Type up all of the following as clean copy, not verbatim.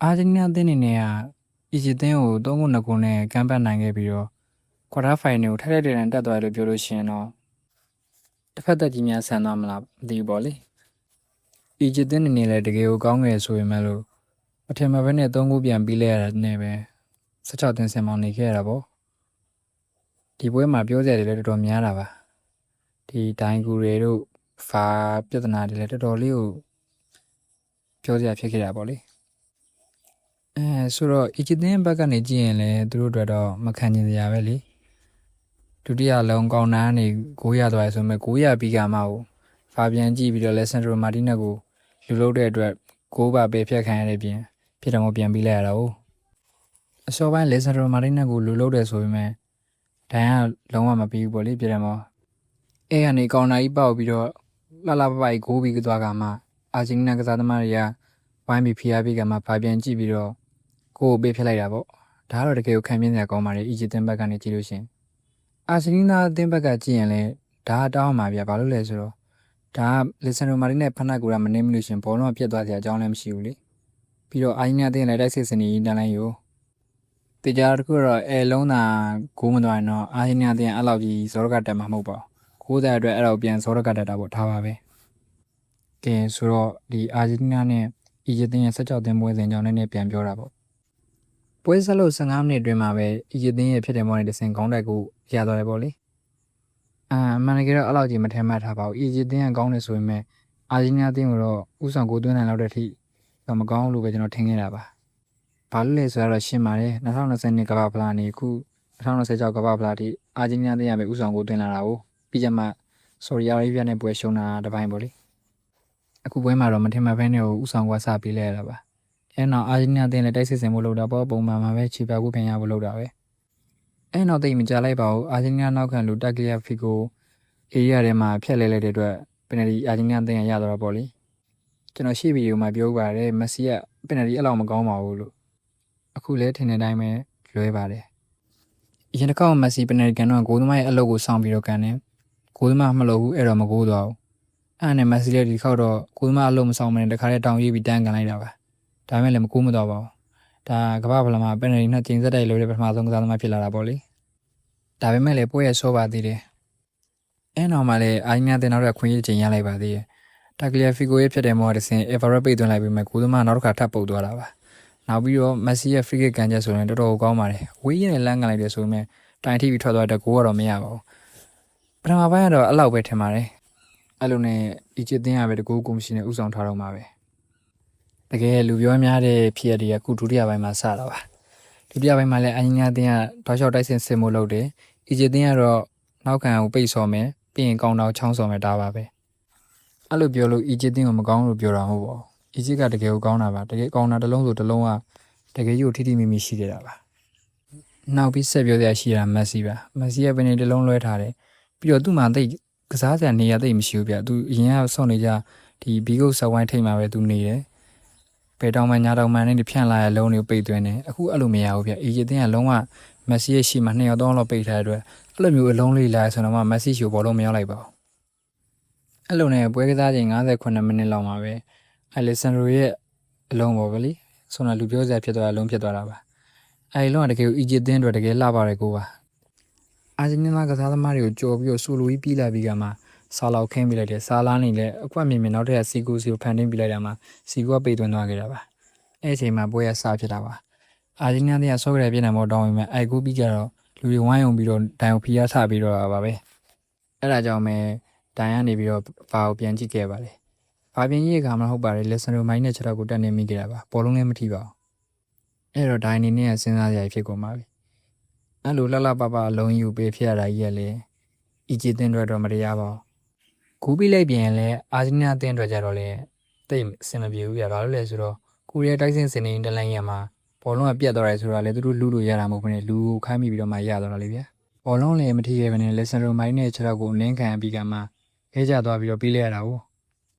အာဂျင်တီးနားအသင်းအနေနဲ့ကအီဂျစ်အသင်းကို3-2 နဲ့ကမ်းပတ်နိုင်ခဲ့ပြီးတော့ကွာတာဖိုင်နယ်ကိုထိုက်ထိုက်တန်တန်တက်သွားတယ်လို့ပြောလို့ရှိရင်တော့တစ်ဖက်သက်ကြီးများဆန်သွားမလားမသိဘူးပေါ့လေအီဂျစ်အသင်းအနေနဲ့လည်းတကယ်ကိုကောင်းငယ်ဆိုပေမဲ့လို့အထင်မှာပဲနဲ့3 ဂိုးပြန်ပြီးလဲရတဲ့နဲ့ပဲ16 သင်းဆင်မောင်းနေခဲ့ရတာပေါ့ဒီပွဲမှာပြောစရာတွေလည်းတော်တော်များတာပါဒီဒိုင်ဂူတွေတို့ဖာပြဿနာတွေလည်းတော်တော်လေးကိုပြောစရာဖြစ်ခဲ့တာပေါ့လေဆိုတော့အီဂျစ်သင်းဘက်ကနေကြည့်ရင်လည်းသူတို့အတွက်တော့မခံနိုင်စရာပဲလေဒုတိယလုံးကောင်းနားနေ900သွားရဆိုပေမဲ့900ပြီးကမှကိုဖာပြန်ကြည့်ပြီးတော့လက်ဆန်ဒရိုမာတီနက်ကိုလူလုတဲ့အတွက်9ပါပဲဖြတ်ခံရတဲ့ပြင်ဖြစ်တော့ပြန်ပြီးလိုက်ရတာ哦အစောပိုင်းလက်ဆန်ဒရိုမာတီနက်ကိုလူလုတယ်ဆိုပေမဲ့ဒိုင်ကလုံးဝမပြီးဘူးပေါ့လေပြတယ်မောအဲ့ကနေကောင်နာကြီးပေါက်ပြီးတော့လှလှပပကြီး9ပြီးသွားကမှအာဂျင်တီးနားကစားသမားတွေကဝိုင်းပြီးဖိအားပေးကမှဖာပြန်ကြည့်ပြီးတော့ကိုယ်ပေးဖြစ်လိုက်တာပေါ့ဒါကတော့တကယ်ကိုခံပြင်းစရာကောင်းပါတယ်အီဂျစ်သင်းဘက်ကနေကြည့်လို့ရှင်အာဂျင်တီးနားအသင်းဘက်ကကြည့်ရင်လည်းဒါတောင်းမှာဗျဘာလို့လဲဆိုတော့ဒါကလီဆန်ဒရိုမာတီနဲ့ဖနက်ကူကမနေမလို့ရှင်ဘောလုံးကပြတ်သွားစရာအကြောင်းလည်းမရှိဘူးလေပြီးတော့အာဂျင်တီးနားအသင်းလည်းတိုက်စစ်စနေတန်းလိုက်ရောတေချာတခုတော့အဲလုံးသာဂိုးမသွားရင်တော့အာဂျင်တီးနားအသင်းအဲ့လောက်ကြီးဇောရကတက်မှာမဟုတ်ပါဘူး9အတွက်အဲ့တော့ပြန်ဇောရကတက်တာပေါ့ထားပါပဲကဲဆိုတော့ဒီအာဂျင်တီးနားနဲ့အီဂျစ်သင်းရဲ့16သင်းပွဲစဉ်ကြောင်းနဲ့ပြန်ပြောတာပေါ့ပွဲဆက်လို့15မိနစ်အတွင်းမှာပဲအီဂျစ်သင်းရဲ့ဖြစ်တယ်မော်နေတဲ့စင်ကောင်းတက်ကိုရသွားတယ်ပေါ့လေမှန်တကယ်တော့အဲ့လောက်ကြီးမထင်မှတ်ထားပါဘူးအီဂျစ်သင်းကကောင်းတယ်ဆိုပေမဲ့အာဂျင်တီးနားသင်းကတော့ဥဆောင်ကိုသွင်းနိုင်လောက်တဲ့အထိတော့မကောင်းလို့ပဲကျွန်တော်ထင်ခဲ့တာပါဘာလို့လဲဆိုတော့ရှင်းပါတယ်2020ကမ္ဘာဖလားနေခု2026ကမ္ဘာဖလားထိအာဂျင်တီးနားသင်းကပဲဥဆောင်ကိုသွင်းလာတာကိုပြီးကြမှာဆော်ဒီအာရေဗျနဲ့ပွဲရှုံးတာတစ်ပိုင်းပေါ့လေအခုပွဲမှာတော့မထင်မှတ်ဘဲနဲ့ဥဆောင်ကစပြီးလဲရတာပါအဲ့နောက်အာဂျင်တီးနားအသင်းလည်းတိုက်စစ်စင်ဖို့လုပ်တာပေါ့ပုံမှန်မှာပဲခြေပြကူပြန်ရဖို့လုပ်တာပဲအဲ့နောက်သိမကြလိုက်ပါဘူးအာဂျင်တီးနားနောက်ခံလူတက်ကလီယာဖီကိုအေရီးယာထဲမှာဖျက်လဲလိုက်တဲ့အတွက်ပင်နယ်တီအာဂျင်တီးနားအသင်းရသွားတော့ပေါ့လေကျွန်တော်ရှေ့ဗီဒီယိုမှာပြောပါတယ်မက်ဆီကပင်နယ်တီအဲ့လောက်မကောင်းပါဘူးလို့အခုလဲထင်တဲ့အတိုင်းပဲလွဲပါတယ်အရင်တစ်ခေါက်မက်ဆီပင်နယ်တီကန်တော့ဂိုးသမားရဲ့အလုပ်ကိုစောင့်ပြီးတော့ကန်တယ်ဂိုးသမားမလုပ်ဘူးအဲ့တော့မဂိုးသွားဘူးအဲ့နဲ့မက်ဆီလည်းဒီခေါက်တော့ဂိုးသမားအလုပ်မဆောင်မနေတခါတည်းတောင်းရေးပြီးတန်းကန်လိုက်တာပါဒါမဲ့လည်းမကူးမတော့ပါဘူးဒါကမ္ဘာဖလားမှာပင်နယ်တီနဲ့ကျင်းစက်တိုက်လို့တဲ့ပထမဆုံးကစားသမားဖြစ်လာတာပေါ့လေဒါပေမဲ့လည်းပွဲရဆောပါသေးတယ်အဲ့နောက်မှလည်းအာဂျင်တီးနားတင်နောက်ထပ်ခွင့်ရချိန်ရလိုက်ပါသေးတယ်တာကလီယာဖီကိုရဲ့ဖြစ်တဲ့မော်ဒဆင်အေဗာရက်ပိတ်သွင်းလိုက်ပြီးမှကိုသမားနောက်တစ်ခါထပ်ပုတ်သွားတာပါနောက်ပြီးတော့မက်ဆီရဲ့ဖရီကစ်ကန်ချက်ဆိုရင်တော်တော်ကောင်းပါတယ်ဝေးရင်းနဲ့လမ်းကန်လိုက်တယ်ဆိုပေမဲ့တိုင်ထိပြီးထွက်သွားတဲ့ဂိုးကတော့မရပါဘူးပထမပိုင်းကတော့အဲ့လောက်ပဲထင်ပါတယ်အဲ့လိုနဲ့အီဂျစ်သင်းကပဲတကူကိုမရှိနဲ့ဥဆောင်ထားတော့မှာပဲတကယ်လူပြောများတဲ့ဖြစ်ရတဲ့အခုဒုတိယပိုင်းမှာစတာပါဒုတိယပိုင်းမှာလည်းအာဂျင်တီးနားအသင်းကတောက်လျှောက်တိုက်စစ်ဆင်မှုလုပ်တယ်အီဂျစ်သင်းကတော့နောက်ခံကိုပိတ်ဆော်မယ်ပြီးရင်ကောင်းတော့ချောင်းဆော်မယ်ဒါပါပဲအဲ့လိုပြောလို့အီဂျစ်သင်းကမကောင်းလို့ပြောတာမဟုတ်ပါဘူးအီဂျစ်ကတကယ်ကိုကောင်းတာပါတကယ်ကောင်းတာတစ်လုံးဆိုတစ်လုံးကတကယ်ကြီးကိုထိထိမိမိရှိခဲ့တာပါနောက်ပြီးဆက်ပြောစရာရှိတာမက်ဆီပါမက်ဆီရဲ့ပင်နေတစ်လုံးလွှဲထားတယ်ပြီးတော့သူ့မှာတိတ်ကစားစရာနေရာတိတ်မရှိဘူးဗျသူအရင်ကဆော့နေကြဒီဘီဂုတ်ဆဝိုင်းထိတ်မှာပဲသူနေတယ်ဘယ်တောင်မှညာတောင်မှနဲ့ဖြန့်လာတဲ့လုံးတွေကိုပိတ်သွင်းတယ်အခုအဲ့လိုမရဘူးဗျအီဂျစ်သင်းကလုံးဝမက်ဆီရဲ့ရှေ့မှာ2ရောက်3လောက်ပိတ်ထားတဲ့အတွက်အဲ့လိုမျိုးအလုံးလေးလာဆိုတော့မှမက်ဆီရှိကိုဘောလုံးမရောက်လိုက်ပါဘူးအဲ့လိုနဲ့ပွဲကစားချိန်58မိနစ်လောက်မှာပဲအလက်ဆန်ဒရိုရဲ့အလုံးပေါ်ပဲလေဆိုတော့လူပြောစရာဖြစ်သွားတာလုံးဖြစ်သွားတာပါအဲဒီလုံးကတကယ်အီဂျစ်သင်းအတွက်တကယ်လှပါတယ်ကိုပါအာဂျင်တီးနားကစားသမားတွေကိုကြော်ပြီးတော့ဆူလိုကြီးပြီးလာပြီးကမှဆာလောက်ခင်းပြလိုက်တယ်ဆာလာနေလဲအကွက်မြင်မြင်နောက်ထပ်စီကူစီကိုဖန်တင်းပြလိုက်တာမှစီကူကပိတ်သွင်းသွားခဲ့တာပါအဲ့အချိန်မှာပွဲရစဖြစ်တာပါအာဂျင်တီးနားကဆော့ကြတဲ့ပြည်နယ်ပေါ်တောင်းပြီးမှအိုက်ကူပြီးကြတော့လူတွေဝိုင်းအောင်ပြီးတော့ဒိုင်ကိုဖီးရဆပြီးတော့ပါပဲအဲ့ဒါကြောင့်ပဲဒိုင်ကနေပြီးတော့ဘာကိုပြန်ကြည့်ခဲ့ပါလေဘာပြန်ကြည့်ခါမှမဟုတ်ပါလေလက်ဆန်ဒရိုမိုင်းနဲ့6ကိုတက်နေမိခဲ့တာပါဘောလုံးလည်းမထိပါဘူးအဲ့တော့ဒိုင်နေနဲ့စဉ်းစားကြရဖြစ်ကုန်ပါပြီအဲ့လိုလှလှပပအလုံးယူပေးဖြစ်ရတာကြီးရလေအီဂျစ်သင်းတွေတော့မတရားပါဘူးကူးပြီးလိုက်ပြန်ရင်လည်းအာဂျင်တီးနားအသင်းတွေကြတော့လေတိတ်အဆင်မပြေဘူးဗျာဘာလို့လဲဆိုတော့ကိုရီးယားတိုက်စစ်စင်နေတလန်ရမှာဘောလုံးကပြတ်သွားတယ်ဆိုတာလေသူတို့လူလို့ရတာမဟုတ်ဘူးနဲ့လူကိုခိုင်းမိပြီးတော့မှရသွားတာလေဗျာဘောလုံးလည်းမထိခဲ့ဘဲနဲ့လက်ဆန်ဒရိုမိုင်းနဲ့6ကိုနင်းခံပြီးကမှခဲကြသွားပြီးတော့ပြီးလဲရတာကို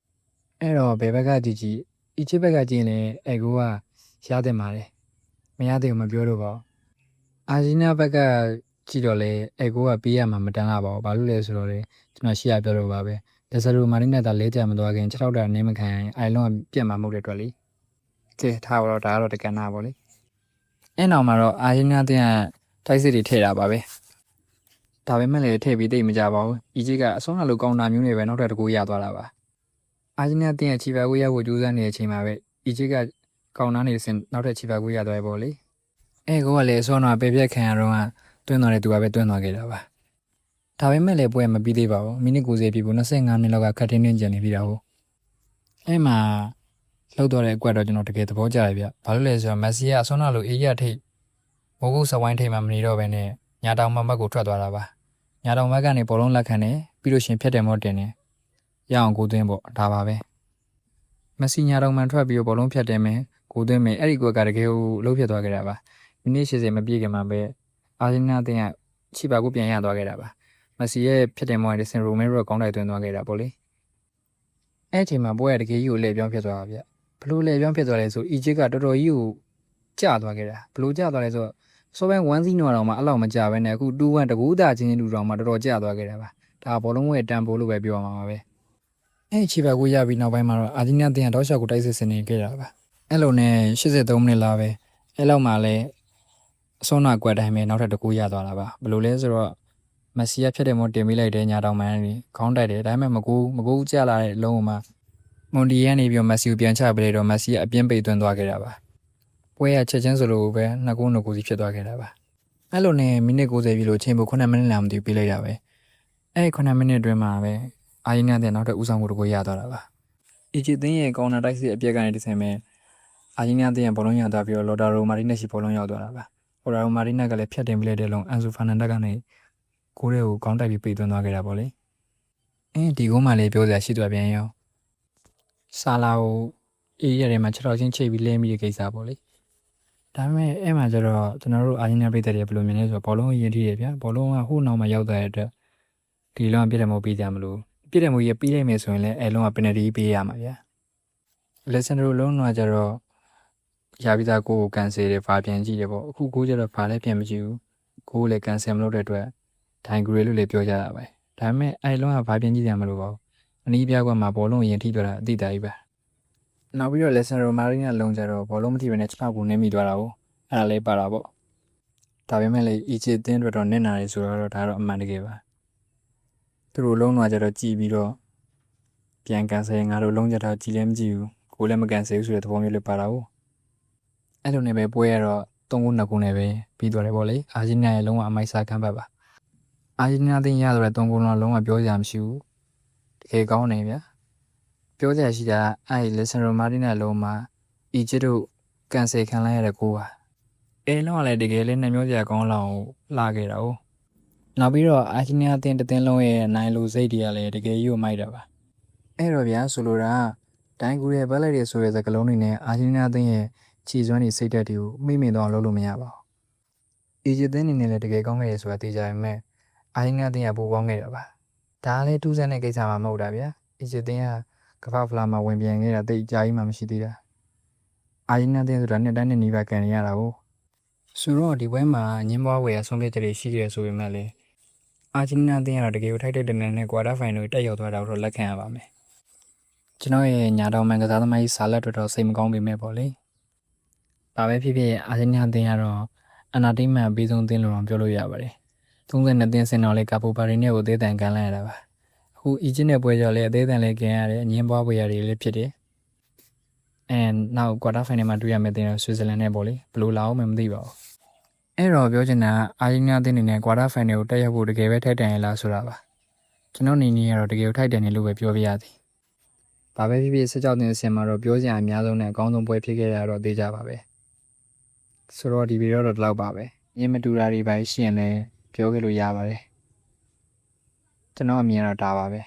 အဲ့တော့ဘယ်ဘက်ကကြည့်အီဂျစ်ဘက်ကကြည့်ရင်လည်းအဲကိုကရတဲ့မှာလေမရသေးဘူးမပြောတော့ပါဘူးအာဂျင်တီးနားဘက်ကကြည့်တော့လေအဲကိုကပေးရမှာမတန်းလာပါဘူးဘာလို့လဲဆိုတော့လေကျွန်တော်ရှေ့ရပြောတော့ပါပဲလက်ဆာရိုမာရီနဲ့တာလဲကြမသွားခင်6တာနင်းမခံရင်အိုင်လွန်ကပြက်မှာမဟုတ်တဲ့အတွက်လေ ကဲထားတော့ဒါကတော့တကန်နာပေါ့လေအဲ့နောက်မှာတော့အာဂျင်တီးနားတင်ကတိုက်စစ်တွေထည့်တာပါပဲဒါပေမဲ့လည်းထည့်ပြီးတိတ်မကြပါဘူးအီဂျစ်ကအဆုံးအလို့ကောင်တာမျိုးတွေပဲနောက်ထပ်တစ်ခုရသွားတာပါအာဂျင်တီးနားတင်ရဲ့ချီပါကိုရဖို့ကြိုးစားနေတဲ့အချိန်မှာပဲအီဂျစ်ကကောင်နာနေစင်နောက်ထပ်ချီပါကိုရသွားရပေါ့လေအဲ့ကောကလည်းအစောတော့ပေပြက်ခံရတော့တွင်းသွားတဲ့သူကပဲတွင်းသွားခဲ့တာပါဒါပေမဲ့လည်းပွဲမပြီးသေးပါဘူးမိနစ်90ပြည့်ဖို့25မိနစ်လောက်ကခတ်တင်းတင်းကျန်နေပြီတော့အဲ့မှာလောက်တော့တဲ့အကွက်တော့ကျွန်တော်တကယ်သဘောကျတယ်ဗျဘာလို့လဲဆိုတော့မက်ဆီကအစောနာလိုအေးရထိတ်မိုးကုတ်စဝိုင်းထိတ်မှမနေတော့ဘဲနဲ့ညာတောင်မမတ်ကိုထွက်သွားတာပါညာတောင်မတ်ကနေဘောလုံးလက်ခံတယ်ပြီးလို့ရှင်ဖြတ်တယ်မော့တင်တယ်ရအောင်ကိုသွင်းပေါ့ဒါပါပဲမက်ဆီညာတောင်မှထွက်ပြီးဘောလုံးဖြတ်တယ်မယ်ကိုသွင်းမယ်အဲ့ဒီကွက်ကတကယ်ကိုလှုပ်ဖြတ်သွားခဲ့တာပါမိနစ်80မပြည့်ခင်မှာပဲအာဂျင်တီးနားတင်ကချီပါကိုပြန်ရသွားခဲ့တာပါမက်ဆီရဲ့ဖြတ်တယ်မော့ရဲ့ဆင်ရိုမဲရိုကောင်းတိုက်သွင်းသွားခဲ့တာပေါ့လေအဲ့အချိန်မှာပွဲရတကယ်ကြီးကိုလှည့်ပြောင်းဖြစ်သွားတာဗျဘလို့လှည့်ပြောင်းဖြစ်သွားလဲဆိုအီဂျစ်ကတော်တော်ကြီးကိုကျသွားခဲ့တာဘလို့ကျသွားလဲဆိုစောပိုင်း1-0တော့မှအဲ့လောက်မကြဘဲနဲ့အခု2-1တကူးတာချင်းချင်းတူတော့မှတော်တော်ကျသွားခဲ့တာပါဒါဘောလုံးရဲ့တန်ဖိုးလို့ပဲပြောရမှာပါပဲအဲ့ချီပါကိုရပြီးနောက်ပိုင်းမှာတော့အာဂျင်တီးနားတင်ကတောက်လျှောက်ကိုတိုက်စစ်ဆင်နေခဲ့တာပါအဲ့လိုနဲ့83မိနစ်လောက်ပဲအဲ့လောက်မှလည်းအစောနာကွက်တိုင်းပဲနောက်ထပ်တကူရသွားတာပါဘလို့လဲဆိုတော့မက်ဆီကဖြတ်တယ်မောတင်ပေးလိုက်တယ်ညာတောင်မှန်းနေခေါင်းတိုက်တယ်ဒါပေမဲ့မကူကျလာတဲ့လုံးဝမွန်ဒီယန်နေပြီးမက်ဆီကိုပြန်ချပေးလိုက်တော့မက်ဆီကအပြင်းပိတ်သွင်းသွားခဲ့တာပါပွဲရချက်ချင်းဆိုလို့ပဲ2-2စီဖြစ်သွားခဲ့တာပါအဲ့လိုနဲ့မိနစ်90ပြီလို့ချိန်ဖို့9မိနစ်လောက်မသိပြီးလိုက်တာပဲအဲ့9မိနစ်အတွင်းမှာပဲအာဂျင်တီးနားတဲ့နောက်ထပ်ဦးဆောင်မှုတကူရသွားတာပါအီဂျစ်သင်းရဲ့ကော်နာတိုက်စစ်အပြက်ကနေတဆင်မဲ့အာဂျင်တီးနားတဲ့ဘောလုံးရသွားပြီးတော့လော်တာရိုမာတီနက်ရှိဘောလုံးရောက်သွားတာပါလော်တာရိုမာတီနက်ကလည်းဖြတ်တင်ပြလိုက်တဲ့လုံးအန်ဆူဖာနန်ဒက်ကနေကိုရဲကိုကောင်းတိုက်ပြီးပိတ်သွင်းသွားခဲ့တာပေါ့လေဒီကုန်းမှလည်းပြောစရာရှိသွားပြန်ရောဆာလာကိုအေးရတဲ့မှာ6ချင်းချိတ်ပြီးလဲမိတဲ့ကိစ္စပေါ့လေဒါပေမဲ့အဲ့မှာကျတော့ကျွန်တော်တို့အာဂျင်တီးနားပြည်သက်တွေဘယ်လိုမြင်လဲဆိုတော့ဘောလုံးရင်ထိရဗျာဘောလုံးကဟိုးနောက်မှရောက်သွားတဲ့အတွက်ဒီလုံးကပြည့်တယ်မဟုတ်ပြီးကြမလို့ပြည့်တယ်မဟုတ်ရပြီးလိုက်မယ်ဆိုရင်လည်းအဲ့လုံးကပင်နတီပေးရမှာဗျာလက်စန်ဒရိုလုံးကကျတော့ရပြီးသားကိုကန်ဆယ်တယ်ဗာပြန်ကြည့်တယ်ပေါ့အခုကိုကျတော့ဗာလည်းပြန်မကြည့်ဘူးကိုလည်းကန်ဆယ်မလုပ်တဲ့အတွက်ဒိုင်ဂရီလို့လည်းပြောကြတာပဲဒါပေမဲ့အဲ့လုံးကဗာပြန်ကြည့်ကြမလို့ပါဘူးအနီးပြကွက်မှာဘောလုံးရင်ထိပြတာအတိတ်တိုင်းပဲနောက်ပြီးတော့လက်စန်ရိုမာရီနာလုံးကျတော့ဘောလုံးမထိဘဲနဲ့6ခုနင်းမိသွားတာကိုအဲ့ဒါလေးပါတာပေါ့ဒါပေမဲ့လည်းအီဂျစ်တင်းအတွက်တော့နစ်နာတယ်ဆိုတော့ဒါတော့အမှန်တကယ်ပါသူတို့လုံးတော့ကျတော့ကြည်ပြီးတော့ပြန်ကန်ဆယ်ငါတို့လုံးကြတော့ကြည်လည်းမကြည့်ဘူးကိုလည်းမကန်ဆယ်ဘူးဆိုတဲ့သဘောမျိုးလေးပါတာကိုအဲ့လိုနဲ့ပဲပွဲရတော့3-2ခုနဲ့ပဲပြီးသွားတယ်ပေါ့လေအာဂျင်တီးနားရဲ့လုံးဝအမိုက်စားခံပတ်ပါအာဂျင်တီးနားတင်းရတော့တဲ့3ခုလုံးဝပြောစရာမရှိဘူးတကယ်ကောင်းနေဗျာပြောစရာရှိတာအဲ့လက်စန်ရိုမာတီနာလုံးမှာအီဂျစ်တို့ကန်ဆယ်ခံလိုက်ရတဲ့ကိုပါအဲလုံးကလည်းတကယ်လေးနှမျောစရာကောင်းလောက်လာခဲ့တာ哦နောက်ပြီးတော့အာဂျင်တီးနားတင်းတင်းလုံးရဲ့နိုင်လူစိတ်တွေကလည်းတကယ်ကြီးကိုမိုက်တာပါအဲ့တော့ဗျာဆိုလိုတာဒိုင်ဂူရဲ့ဘက်လက်တွေဆိုတဲ့စကလုံးတွေနဲ့အာဂျင်တီးနားတင်းရဲ့ခြေစွမ်းတွေစိတ်ဓာတ်တွေကိုမိမိတော့လုပ်လို့မရပါဘူးအီဂျစ်တင်းနေနဲ့လည်းတကယ်ကောင်းခဲ့ရဆိုတာသိကြပေမဲ့အာဂျင်တီးနားတင်းကပိုကောင်းခဲ့တာပါဒါလည်းတူးဆန်းတဲ့ကိစ္စမှမဟုတ်တာဗျာအီဂျစ်တင်းကကဖဖလာမှာဝင်ပြန်ခဲ့တာတိတ်အကြာကြီးမှမရှိသေးတာအာဂျင်တီးနားတင်းဆိုတာနှစ်တိုင်းနှစ်နီးပါးကန်နေရတာကိုဆိုတော့ဒီပွဲမှာညင်းပွားဝယ်ရဆုံးဖြတ်ချက်တွေရှိခဲ့ဆိုပေမဲ့လည်းအာဂျင်တီးနားတင်းကတော့တကယ်ကိုထိုက်တဲ့တနင်္လာနေ့ကွာတာဖိုင်နယ်တက်ရောက်သွားတာတော့လက်ခံရပါမယ်ကျွန်တော်ရဲ့ညာတော်မှန်ကစားသမားကြီးစာလက်တော်စိတ်မကောင်းပေမဲ့ပေါ့လေဒါပဲဖြစ်ဖြစ်အာဂျင်တီးနားတင်းကတော့အနာတိတ်မှန်ပြီးဆုံးတင်းလို့တော့ပြောလို့ရပါတယ်32တင်းစင်တော်လေးကာပိုပါရီနဲ့ကိုသေးတန်ကန်လိုက်ရတာပါအခုအီဂျစ်နဲ့ပွဲကြော်လေးအသေးတန်လေးကန်ရတယ်အငင်းပွားပွဲရတွေလည်းဖြစ်တယ်နောက်ကွာတာဖိုင်နယ်မှာတွေ့ရမယ့်တင်းတော့ဆွစ်ဇာလန်နဲ့ပေါ့လေဘယ်လိုလာအောင်မသိပါဘူးအဲ့တော့ပြောချင်တာအာဂျင်တီးနားတင်းနေနဲ့ကွာတာဖိုင်နယ်ကိုတက်ရောက်ဖို့တကယ်ပဲထိုက်တန်ရလားဆိုတာပါကျွန်တော်အနေနဲ့ကတော့တကယ်ကိုထိုက်တန်တယ်လို့ပဲပြောပြရသည်ဘာပဲဖြစ်ဖြစ်16တင်းအဆင်မှာတော့ပြောစရာအများဆုံးနဲ့အကောင်းဆုံးပွဲဖြစ်ခဲ့ရတော့သိကြပါပဲဆိုတော့ဒီဗီဒီယိုတော့ဒီလောက်ပါပဲညင်မတူတာတွေပဲရှိရင်လည်းပြောခဲ့လို့ရပါတယ်ကျွန်တော်အမြင်တော့ဒါပါပဲ